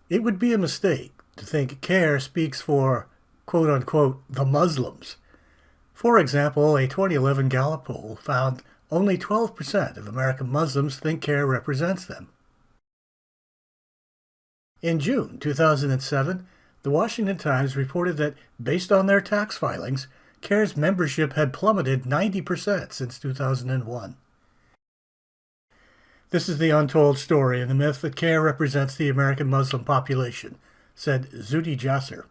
It would be a mistake to think CAIR speaks for, quote-unquote, the Muslims. For example, a 2011 Gallup poll found only 12% of American Muslims think CAIR represents them. In June 2007, the Washington Times reported that, based on their tax filings, CAIR's membership had plummeted 90% since 2001. This is the untold story and the myth that CAIR represents the American Muslim population, said Zuhdi Jasser.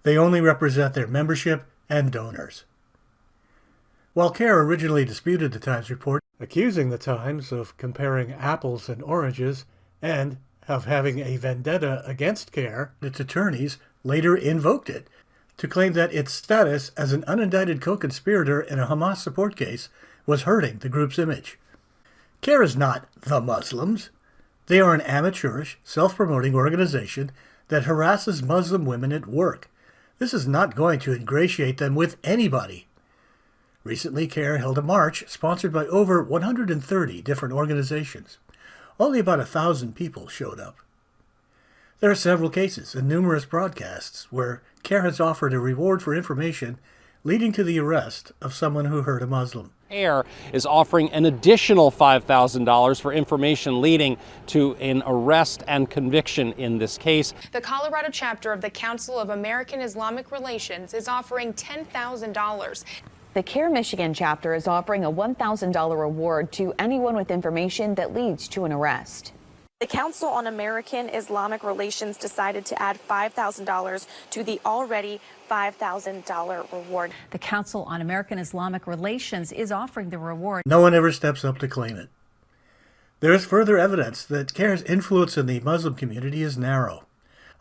They only represent their membership and donors. While CAIR originally disputed the Times report, accusing the Times of comparing apples and oranges and of having a vendetta against CAIR, its attorneys later invoked it to claim that its status as an unindicted co-conspirator in a Hamas support case was hurting the group's image. CAIR is not the Muslims. They are an amateurish, self-promoting organization that harasses Muslim women at work. This is not going to ingratiate them with anybody. Recently, CAIR held a march sponsored by over 130 different organizations. Only about 1,000 people showed up. There are several cases and numerous broadcasts where CAIR has offered a reward for information leading to the arrest of someone who hurt a Muslim. CAIR is offering an additional $5,000 for information leading to an arrest and conviction in this case. The Colorado chapter of the Council of American Islamic Relations is offering $10,000. The CAIR Michigan chapter is offering a $1,000 reward to anyone with information that leads to an arrest. The Council on American Islamic Relations decided to add $5,000 to the already $5,000 reward. The Council on American Islamic Relations is offering the reward. No one ever steps up to claim it. There is further evidence that CAIR's influence in the Muslim community is narrow.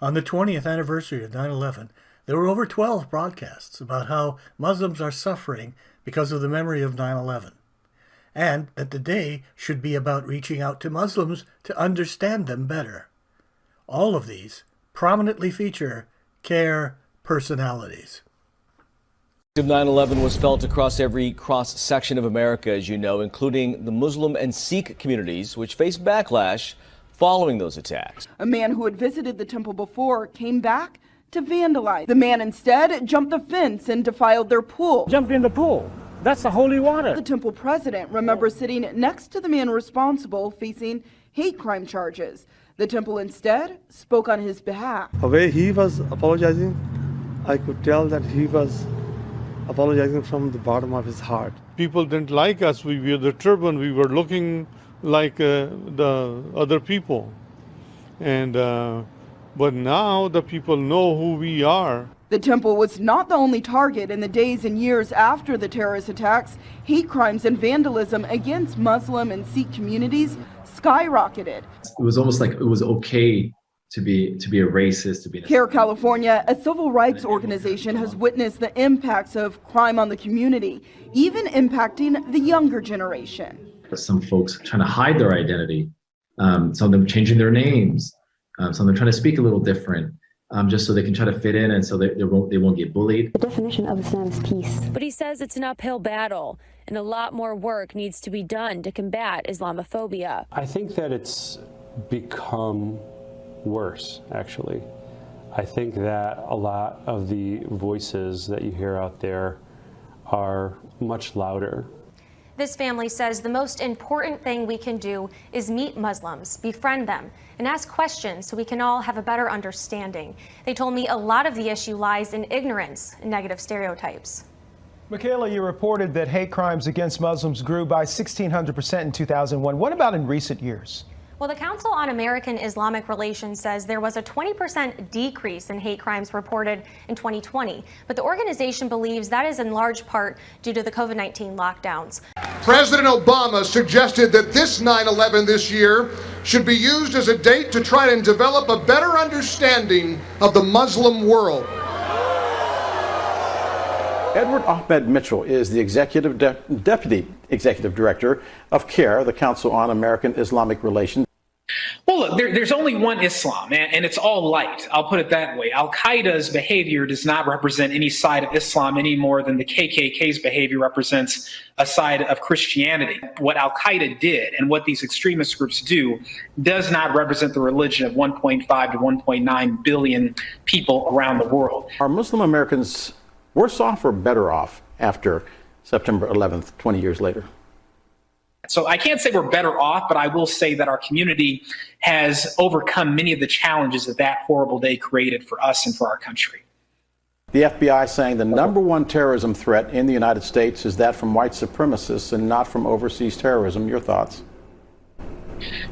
On the 20th anniversary of 9/11, there were over 12 broadcasts about how Muslims are suffering because of the memory of 9/11, and that the day should be about reaching out to Muslims to understand them better. All of these prominently feature CAIR personalities. 9/11 was felt across every cross-section of America, as you know, including the Muslim and Sikh communities, which faced backlash following those attacks. A man who had visited the temple before came back to vandalize. The man instead jumped the fence and defiled their pool. Jumped in the pool. That's the holy water. The temple president remembers sitting next to the man responsible facing hate crime charges. The temple instead spoke on his behalf. The way he was apologizing, I could tell that he was apologizing from the bottom of his heart. People didn't like us. We wore the turban. We were looking like the other people. But now the people know who we are. The temple was not the only target in the days and years after the terrorist attacks. Hate crimes and vandalism against Muslim and Sikh communities skyrocketed. It was almost like it was okay to be a racist, to be. CAIR California, a civil rights organization, has witnessed the impacts of crime on the community, even impacting the younger generation. Some folks trying to hide their identity, some of them changing their names, some of them trying to speak a little different, just so they can try to fit in and so they won't get bullied. The definition of Islam is peace. But he says it's an uphill battle, and a lot more work needs to be done to combat Islamophobia. I think that it's become worse, actually. I think that a lot of the voices that you hear out there are much louder. This family says the most important thing we can do is meet Muslims, befriend them, and ask questions so we can all have a better understanding. They told me a lot of the issue lies in ignorance and negative stereotypes. Michaela, you reported that hate crimes against Muslims grew by 1,600% in 2001. What about in recent years? Well, the Council on American Islamic Relations says there was a 20% decrease in hate crimes reported in 2020, but the organization believes that is in large part due to the COVID-19 lockdowns. President Obama suggested that this 9/11 this year should be used as a date to try and develop a better understanding of the Muslim world. Edward Ahmed Mitchell is the Deputy Executive Director of CAIR, the Council on American Islamic Relations. Well, look, there's only one Islam, and it's all light. I'll put it that way. Al-Qaeda's behavior does not represent any side of Islam any more than the KKK's behavior represents a side of Christianity. What Al-Qaeda did and what these extremist groups do does not represent the religion of 1.5 to 1.9 billion people around the world. Are Muslim Americans worse off or better off after September 11th, 20 years later? So I can't say we're better off, but I will say that our community has overcome many of the challenges that horrible day created for us and for our country. The FBI saying the number one terrorism threat in the United States is that from white supremacists and not from overseas terrorism. Your thoughts?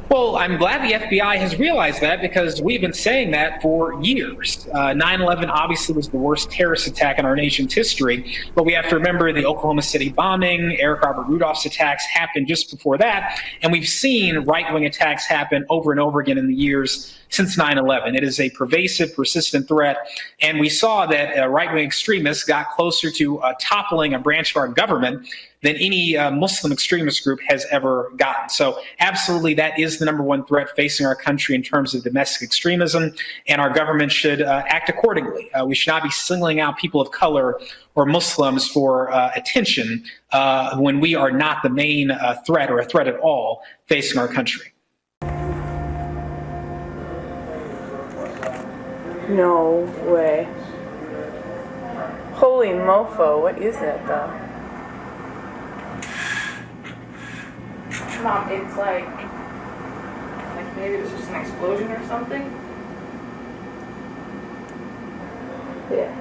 Well, I'm glad the FBI has realized that because we've been saying that for years. 9/11 obviously was the worst terrorist attack in our nation's history, but we have to remember the Oklahoma City bombing, Eric Robert Rudolph's attacks happened just before that, and we've seen right-wing attacks happen over and over again in the years since 9/11. It is a pervasive, persistent threat, and we saw that right-wing extremists got closer to toppling a branch of our government than any Muslim extremist group has ever gotten. So absolutely, that is the number one threat facing our country in terms of domestic extremism, and our government should act accordingly. We should not be singling out people of color or Muslims for attention when we are not the main threat or a threat at all facing our country. No way. Holy mofo, what is that though? Mom, it's like maybe it was just an explosion or something? Yeah.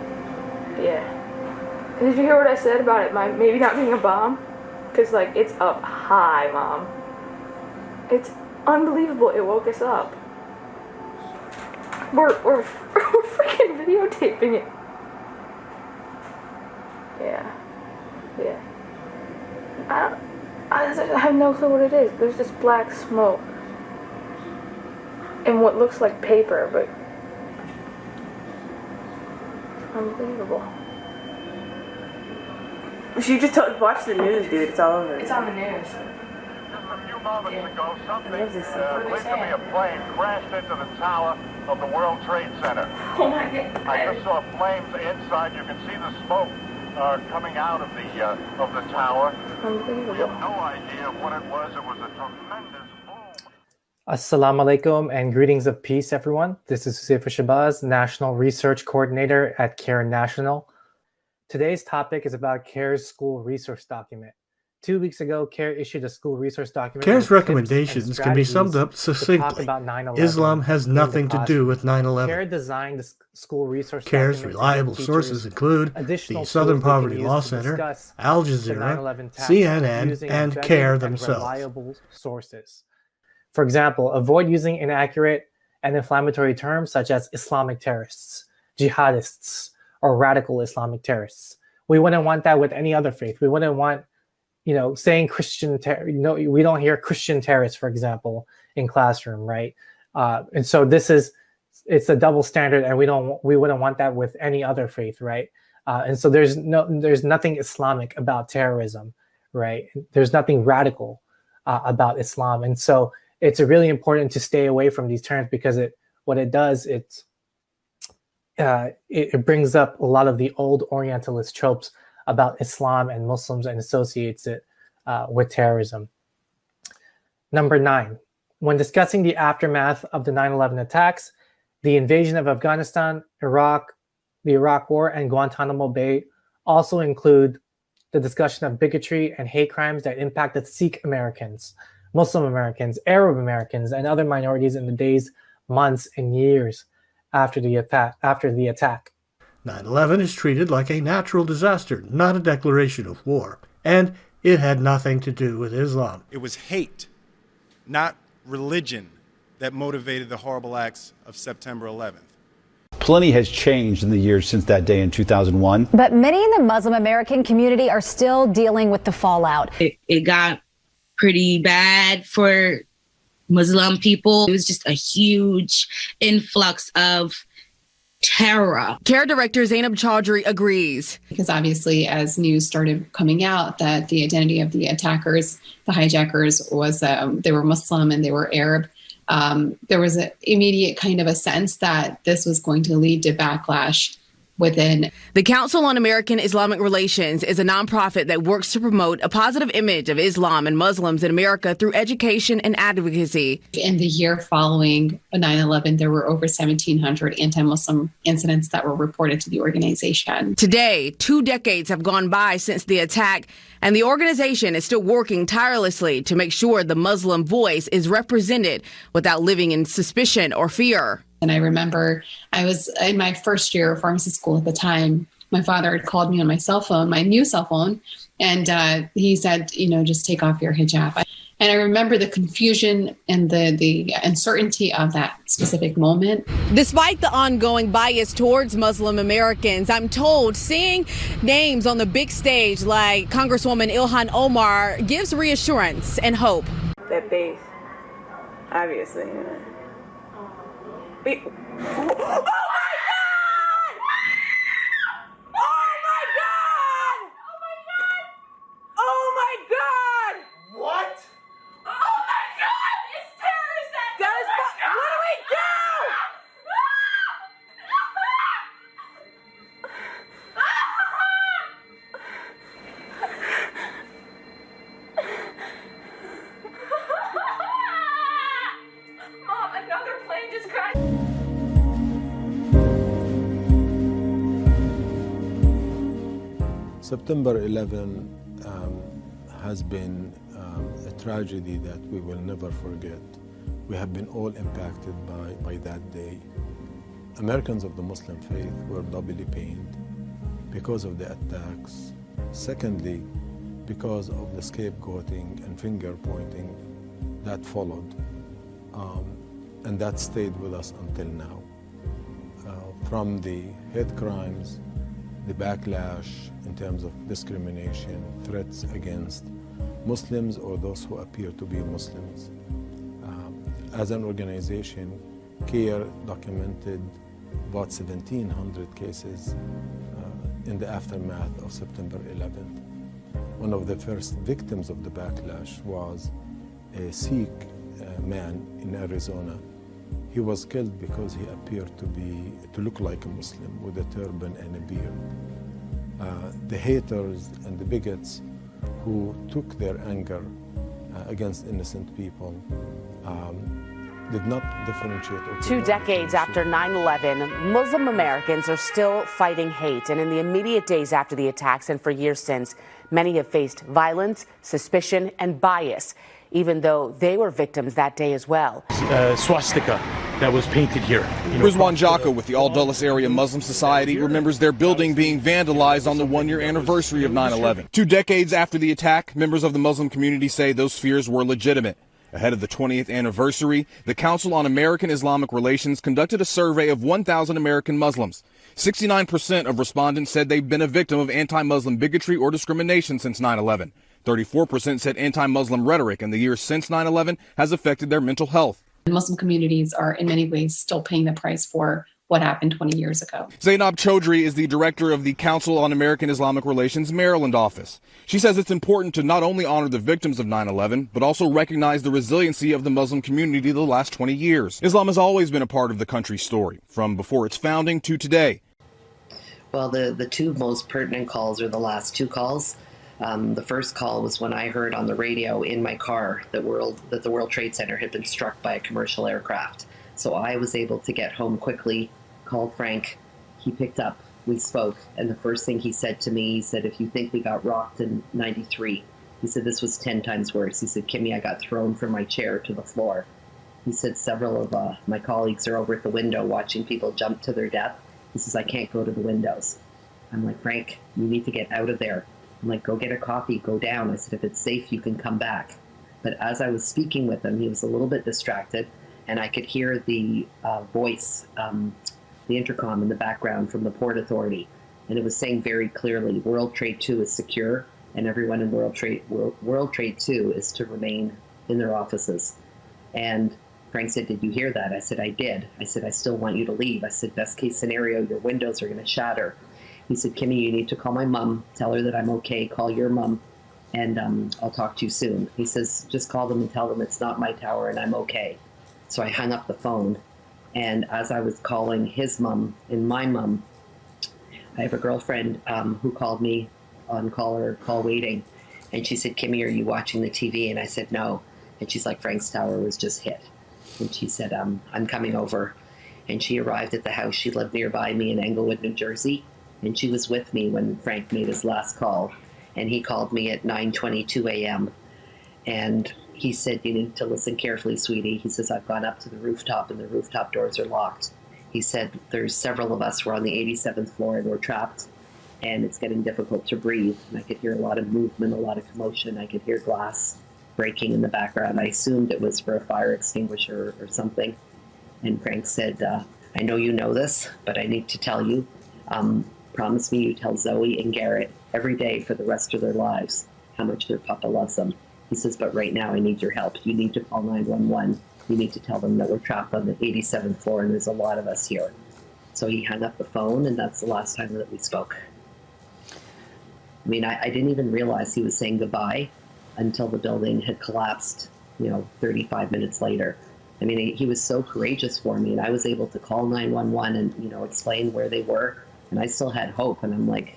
Did you hear what I said about it maybe not being a bomb? Because like it's up high, Mom. It's unbelievable, it woke us up. We're freaking videotaping it. Yeah. I have no clue what it is. There's just black smoke. And what looks like paper, but unbelievable. You just watch the news, dude. It's all over. It's on the news. Moments ago, something believed to be a plane crashed into the tower of the World Trade Center. Oh my God! I just saw flames inside. You can see the smoke coming out of the tower. We have no idea what it was. It was a tremendous boom. Assalamu alaikum and greetings of peace, everyone. This is Hussein Shabazz, National Research Coordinator at CAIR National. Today's topic is about CAIR's school resource document. 2 weeks ago, CAIR issued a school resource document. CAIR's recommendations can be summed up succinctly. Islam has nothing to do with 9/11. CAIR designed the school resource CAIR's document reliable sources include the Southern Poverty Law Center, Al Jazeera, CNN, and CAIR themselves. Reliable sources. For example, avoid using inaccurate and inflammatory terms such as Islamic terrorists, jihadists, or radical Islamic terrorists. We wouldn't want that with any other faith. We wouldn't want saying Christian, we don't hear Christian terrorists, for example, in classroom, right? And so it's a double standard, and we wouldn't want that with any other faith, right? And so there's nothing Islamic about terrorism, right? There's nothing radical about Islam, and so it's really important to stay away from these terms because it brings up a lot of the old Orientalist tropes about Islam and Muslims and associates it with terrorism. Number 9, when discussing the aftermath of the 9/11 attacks, the invasion of Afghanistan, Iraq, the Iraq War, and Guantanamo Bay also include the discussion of bigotry and hate crimes that impacted Sikh Americans, Muslim Americans, Arab Americans, and other minorities in the days, months, and years after the attack. 9/11 is treated like a natural disaster, not a declaration of war, and it had nothing to do with Islam. It was hate, not religion, that motivated the horrible acts of September 11th. Plenty has changed in the years since that day in 2001. But many in the Muslim American community are still dealing with the fallout. It got pretty bad for Muslim people. It was just a huge influx of terror. CAIR Director Zainab Chaudhry agrees. Because obviously, as news started coming out that the identity of the attackers, the hijackers, was they were Muslim and they were Arab, there was an immediate kind of a sense that this was going to lead to backlash within. The Council on American Islamic Relations is a nonprofit that works to promote a positive image of Islam and Muslims in America through education and advocacy. In the year following 9/11, there were over 1,700 anti-Muslim incidents that were reported to the organization. Today, 2 decades have gone by since the attack, and the organization is still working tirelessly to make sure the Muslim voice is represented without living in suspicion or fear. And I remember I was in my first year of pharmacy school at the time. My father had called me on my cell phone, my new cell phone, and he said, just take off your hijab. And I remember the confusion and the uncertainty of that specific moment. Despite the ongoing bias towards Muslim Americans, I'm told seeing names on the big stage like Congresswoman Ilhan Omar gives reassurance and hope. That base, obviously. Oh my God! Oh my God! Oh my God! What? Oh my God! It's terrorist activity! What do we do? Mom, another plane just crashed. September 11 has been a tragedy that we will never forget. We have been all impacted by that day. Americans of the Muslim faith were doubly pained because of the attacks. Secondly, because of the scapegoating and finger pointing that followed. And that stayed with us until now. From the hate crimes, the backlash in terms of discrimination, threats against Muslims or those who appear to be Muslims. As an organization, CAIR documented about 1,700 cases in the aftermath of September 11th. One of the first victims of the backlash was a Sikh man in Arizona. He was killed because he appeared to look like a Muslim with a turban and a beard. The haters and the bigots who took their anger against innocent people did not differentiate. 2 decades after 9/11, Muslim Americans are still fighting hate. And in the immediate days after the attacks and for years since, many have faced violence, suspicion, and bias, even though they were victims that day as well. Swastika that was painted here. Rizwan Jocko with the Al Dulles Area Muslim Society remembers their building being vandalized on the 1-year anniversary of 9/11. 2 decades after the attack, members of the Muslim community say those fears were legitimate. Ahead of the 20th anniversary, the Council on American Islamic Relations conducted a survey of 1,000 American Muslims. 69% of respondents said they've been a victim of anti-Muslim bigotry or discrimination since 9/11. 34% said anti-Muslim rhetoric in the years since 9/11 has affected their mental health. Muslim communities are in many ways still paying the price for what happened 20 years ago. Zainab Chaudhry is the director of the Council on American Islamic Relations Maryland office. She says it's important to not only honor the victims of 9/11, but also recognize the resiliency of the Muslim community the last 20 years. Islam has always been a part of the country's story, from before its founding to today. Well, the two most pertinent calls are the last two calls. The first call was when I heard on the radio in my car that the World Trade Center had been struck by a commercial aircraft. So I was able to get home quickly, called Frank. He picked up, we spoke, and the first thing he said to me, he said, if you think we got rocked in 93, he said this was 10 times worse. He said, Kimmy, I got thrown from my chair to the floor. He said several of my colleagues are over at the window watching people jump to their death. He says, I can't go to the windows. I'm like, Frank, you need to get out of there. I'm like, go get a coffee, go down. I said, if it's safe, you can come back. But as I was speaking with him, he was a little bit distracted, and I could hear the voice, the intercom in the background from the Port Authority. And it was saying very clearly, World Trade 2 is secure, and everyone in World Trade 2 is to remain in their offices. And Frank said, did you hear that? I said, I did. I said, I still want you to leave. I said, best case scenario, your windows are going to shatter. He said, Kimmy, you need to call my mom, tell her that I'm okay, call your mom, and I'll talk to you soon. He says, just call them and tell them it's not my tower and I'm okay. So I hung up the phone, and as I was calling his mom and my mom, I have a girlfriend who called me on call waiting, and she said, "Kimmy, are you watching the TV?" And I said, "No." And she's like, "Frank's tower was just hit." And she said, "I'm coming over." And she arrived at the house. She lived nearby me in Englewood, New Jersey, and she was with me when Frank made his last call. And he called me at 9:22 a.m. And he said, "You need to listen carefully, sweetie." He says, "I've gone up to the rooftop and the rooftop doors are locked." He said, "There's several of us. We're on the 87th floor and we're trapped, and it's getting difficult to breathe." And I could hear a lot of movement, a lot of commotion. I could hear glass breaking in the background. I assumed it was for a fire extinguisher or something. And Frank said, "I know you know this, but I need to tell you. Promise me you tell Zoe and Garrett every day for the rest of their lives how much their papa loves them." He says, "But right now I need your help. You need to call 911. You need to tell them that we're trapped on the 87th floor and there's a lot of us here." So he hung up the phone, and that's the last time that we spoke. I mean, I didn't even realize he was saying goodbye until the building had collapsed, 35 minutes later. I mean, he was so courageous for me, and I was able to call 911 and, explain where they were. And I still had hope. And I'm like,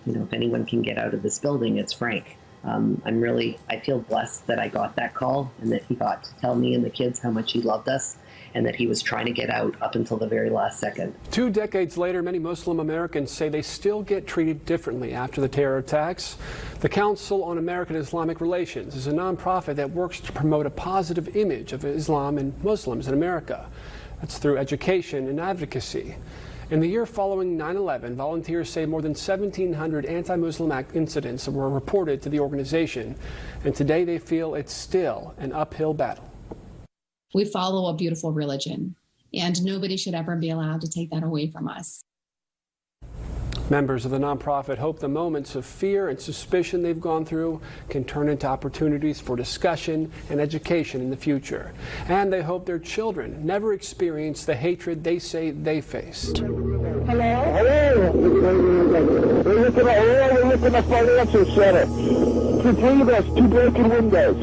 if anyone can get out of this building, it's Frank. I feel blessed that I got that call and that he got to tell me and the kids how much he loved us and that he was trying to get out up until the very last second. 2 decades later, many Muslim Americans say they still get treated differently after the terror attacks. The Council on American Islamic Relations is a nonprofit that works to promote a positive image of Islam and Muslims in America. That's through education and advocacy. In the year following 9/11, volunteers say more than 1,700 anti-Muslim incidents were reported to the organization, and today they feel it's still an uphill battle. We follow a beautiful religion, and nobody should ever be allowed to take that away from us. Members of the nonprofit hope the moments of fear and suspicion they've gone through can turn into opportunities for discussion and education in the future. And they hope their children never experience the hatred they say they faced. Hello? We're looking at financial center. 2 cleaners, 2 broken windows.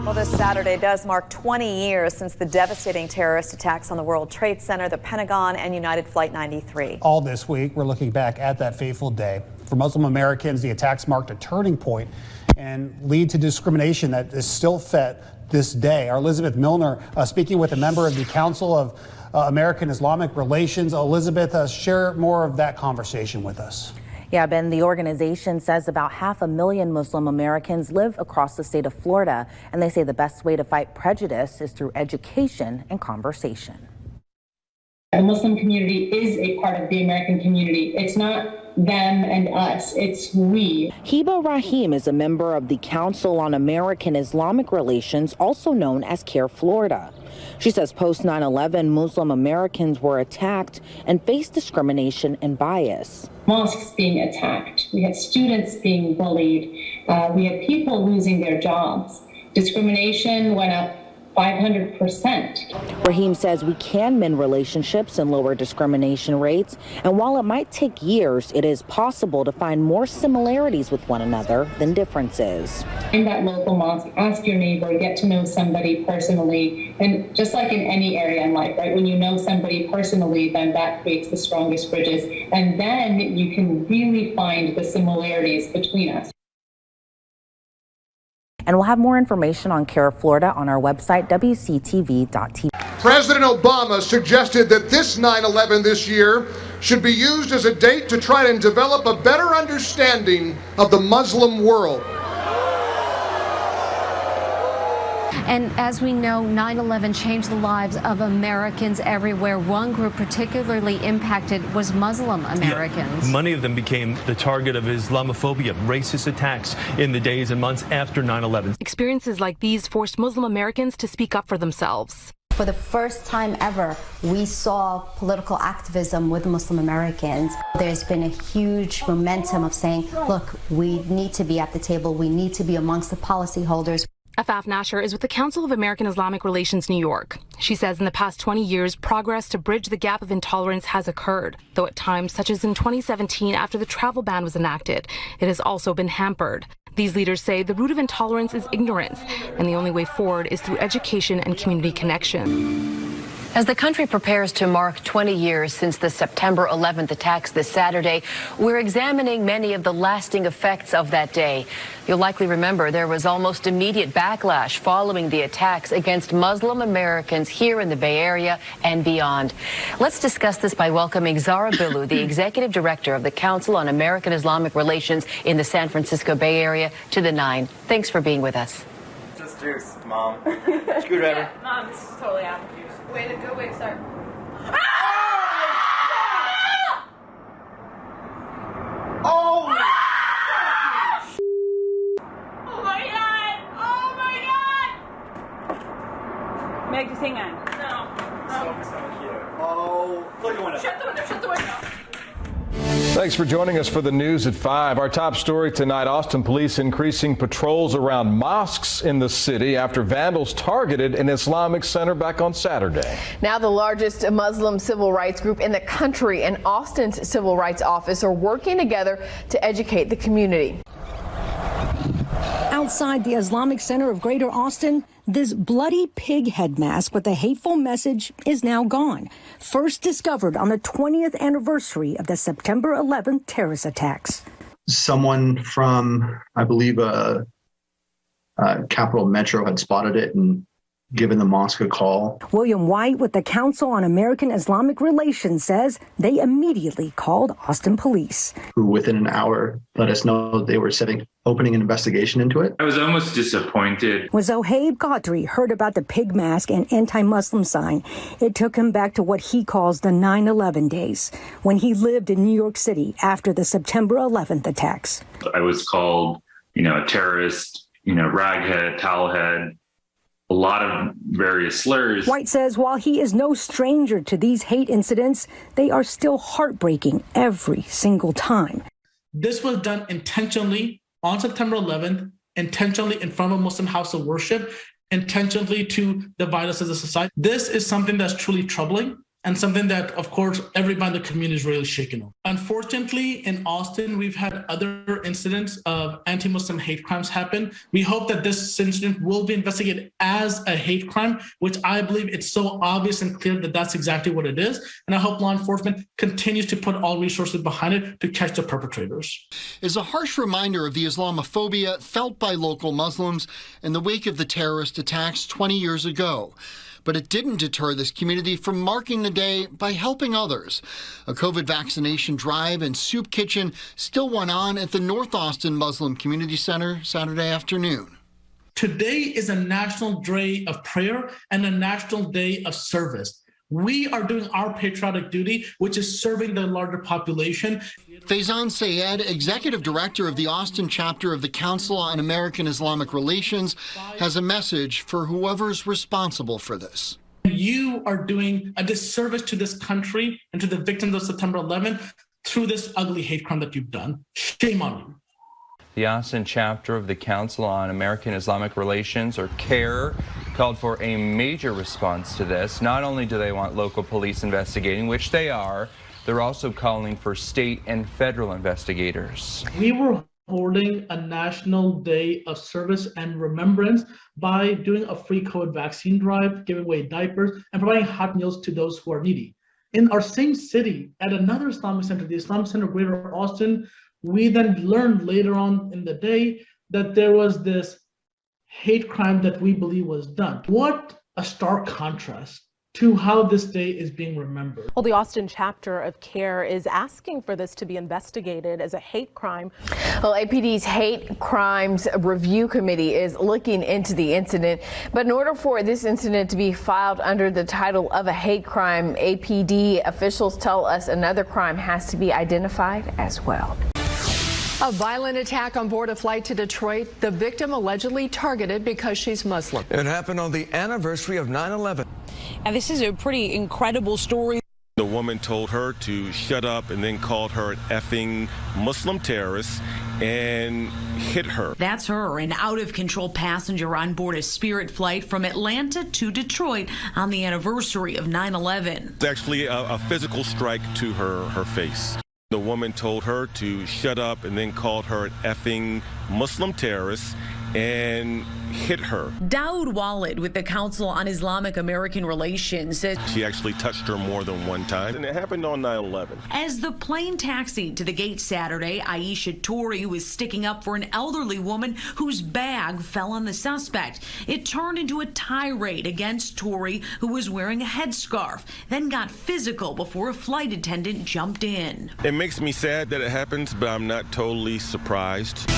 Well, this Saturday does mark 20 years since the devastating terrorist attacks on the World Trade Center, the Pentagon, and United Flight 93. All this week, we're looking back at that fateful day. For Muslim Americans, the attacks marked a turning point and lead to discrimination that is still felt this day. Our Elizabeth Milner speaking with a member of the Council of American Islamic Relations. Elizabeth, share more of that conversation with us. Yeah, Ben, the organization says about 500,000 Muslim Americans live across the state of Florida, and they say the best way to fight prejudice is through education and conversation. The Muslim community is a part of the American community. It's not them and us, it's we. Hiba Rahim is a member of the Council on American Islamic Relations, also known as CAIR Florida. She says post 9/11, Muslim Americans were attacked and faced discrimination and bias. Mosques being attacked, we had students being bullied, we had people losing their jobs. Discrimination went up 500%. Rahim says we can mend relationships and lower discrimination rates, and while it might take years, it is possible to find more similarities with one another than differences. In that local mosque, ask your neighbor, get to know somebody personally, and just like in any area in life, right? When you know somebody personally, then that creates the strongest bridges, and then you can really find the similarities between us. And we'll have more information on CAIR Florida on our website, wctv.tv. President Obama suggested that this 9/11 this year should be used as a date to try and develop a better understanding of the Muslim world. And as we know, 9/11 changed the lives of Americans everywhere. One group particularly impacted was Muslim Americans. Yeah, many of them became the target of Islamophobia, racist attacks in the days and months after 9/11. Experiences like these forced Muslim Americans to speak up for themselves. For the first time ever, we saw political activism with Muslim Americans. There's been a huge momentum of saying, look, we need to be at the table. We need to be amongst the policyholders. Afaf Nasher is with the Council of American Islamic Relations New York. She says in the past 20 years, progress to bridge the gap of intolerance has occurred, though at times, such as in 2017 after the travel ban was enacted, it has also been hampered. These leaders say the root of intolerance is ignorance, and the only way forward is through education and community connection. As the country prepares to mark 20 years since the September 11th attacks this Saturday, we're examining many of the lasting effects of that day. You'll likely remember there was almost immediate backlash following the attacks against Muslim Americans here in the Bay Area and beyond. Let's discuss this by welcoming Zara Billu, the Executive Director of the Council on American Islamic Relations in the San Francisco Bay Area, to the 9. Thanks for being with us. Just juice, Mom. Screwdriver. Yeah, Mom, this is totally apple juice. Way to go, way to start. Oh! Oh my god! Oh my god! Meg, just hang on. No. So cute. Oh, look at the window. Shut the window, shut the window. Thanks for joining us for the news at 5. Our top story tonight, Austin police increasing patrols around mosques in the city after vandals targeted an Islamic center back on Saturday. Now the largest Muslim civil rights group in the country and Austin's civil rights office are working together to educate the community. Outside the Islamic Center of Greater Austin, this bloody pig head mask with a hateful message is now gone. First discovered on the 20th anniversary of the September 11th terrorist attacks. Someone from, I believe, Capital Metro had spotted it and given the mosque a call. William White with the Council on American Islamic Relations says they immediately called Austin police, who within an hour let us know they were opening an investigation into it. I was almost disappointed. When Zohaib Qadri heard about the pig mask and anti-Muslim sign, it took him back to what he calls the 9/11 days, when he lived in New York City after the September 11th attacks. I was called, a terrorist, raghead, towelhead, a lot of various slurs. White says while he is no stranger to these hate incidents, they are still heartbreaking every single time. This was done intentionally on September 11th, intentionally in front of a Muslim house of worship, intentionally to divide us as a society. This is something that's truly troubling and something that, of course, everybody in the community is really shaken over. Unfortunately, in Austin, we've had other incidents of anti-Muslim hate crimes happen. We hope that this incident will be investigated as a hate crime, which I believe it's so obvious and clear that that's exactly what it is. And I hope law enforcement continues to put all resources behind it to catch the perpetrators. Is a harsh reminder of the Islamophobia felt by local Muslims in the wake of the terrorist attacks 20 years ago. But it didn't deter this community from marking the day by helping others. A COVID vaccination drive and soup kitchen still went on at the North Austin Muslim Community Center Saturday afternoon. Today is a national day of prayer and a national day of service. We are doing our patriotic duty, which is serving the larger population. Faizan Sayed, Executive Director of the Austin chapter of the Council on American Islamic Relations, has a message for whoever's responsible for this. You are doing a disservice to this country and to the victims of September 11th through this ugly hate crime that you've done. Shame on you. The Austin chapter of the Council on American Islamic Relations, or CAIR, called for a major response to this. Not only do they want local police investigating, which they are, they're also calling for state and federal investigators. We were holding a national day of service and remembrance by doing a free COVID vaccine drive, giving away diapers, and providing hot meals to those who are needy. In our same city, at another Islamic center, the Islamic Center of Greater Austin, we then learned later on in the day that there was this hate crime that we believe was done. What a stark contrast to how this day is being remembered. Well, the Austin chapter of CAIR is asking for this to be investigated as a hate crime. Well, APD's Hate Crimes Review Committee is looking into the incident, but in order for this incident to be filed under the title of a hate crime, APD officials tell us another crime has to be identified as well. A violent attack on board a flight to Detroit. The victim allegedly targeted because she's Muslim. It happened on the anniversary of 9/11. And this is a pretty incredible story. The woman told her to shut up and then called her an effing Muslim terrorist and hit her. That's her, an out-of-control passenger on board a Spirit flight from Atlanta to Detroit on the anniversary of 9/11. It's actually a physical strike to her face. The woman told her to shut up and then called her an effing Muslim terrorist and hit her. Daoud Walid with the Council on Islamic American Relations says she actually touched her more than one time, and it happened on 9/11. As the plane taxied to the gate Saturday, Aisha Tori was sticking up for an elderly woman whose bag fell on the suspect. It turned into a tirade against Tori, who was wearing a headscarf, then got physical before a flight attendant jumped in. It makes me sad that it happens, but I'm not totally surprised.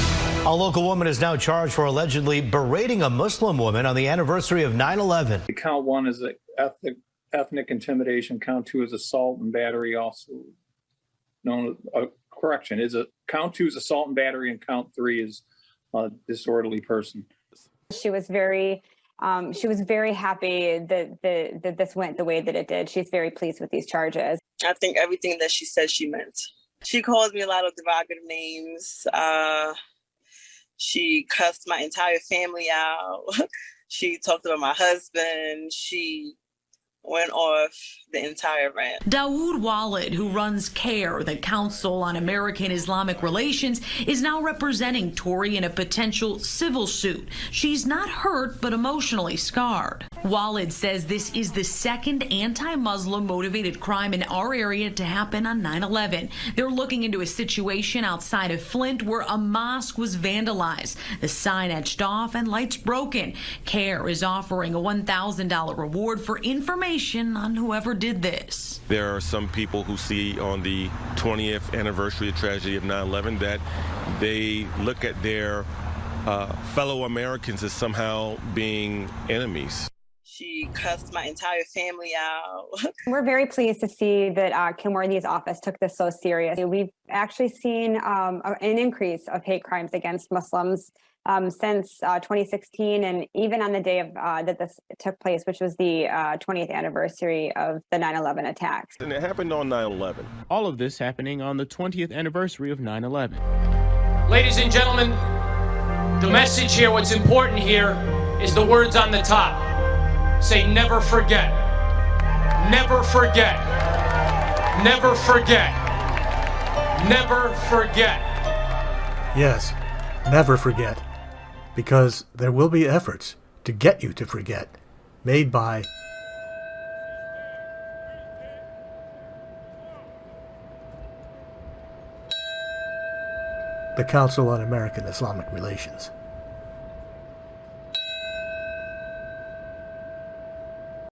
A local woman is now charged for allegedly berating a Muslim woman on the anniversary of 9/11. Count 1 is ethnic intimidation. Count 2 is assault and battery, also known as count 2 is assault and battery, and count 3 is a disorderly person. She was very happy that this went the way that it did. She's very pleased with these charges. I think everything that she said she meant. She calls me a lot of derogative names. She cussed my entire family out. She talked about my husband. She went off the entire rant. Daoud Walid, who runs CAIR, the Council on American Islamic Relations, is now representing Tori in a potential civil suit. She's not hurt, but emotionally scarred. Walid says this is the second anti-Muslim motivated crime in our area to happen on 9/11. They're looking into a situation outside of Flint where a mosque was vandalized, the sign etched off and lights broken. CAIR is offering a $1,000 reward for information on whoever did this. There are some people who see on the 20th anniversary of the tragedy of 9/11 that they look at their fellow Americans as somehow being enemies. She cussed my entire family out. We're very pleased to see that Kim Worthy's office took this so serious. We've actually seen an increase of hate crimes against Muslims since 2016, and even on the day of that this took place, which was the 20th anniversary of the 9/11 attacks. And it happened on 9/11. All of this happening on the 20th anniversary of 9/11. Ladies and gentlemen, the message here, what's important here, is the words on the top. Say, never forget. Never forget. Never forget. Never forget. Yes, never forget. Because there will be efforts to get you to forget, made by the Council on American Islamic Relations.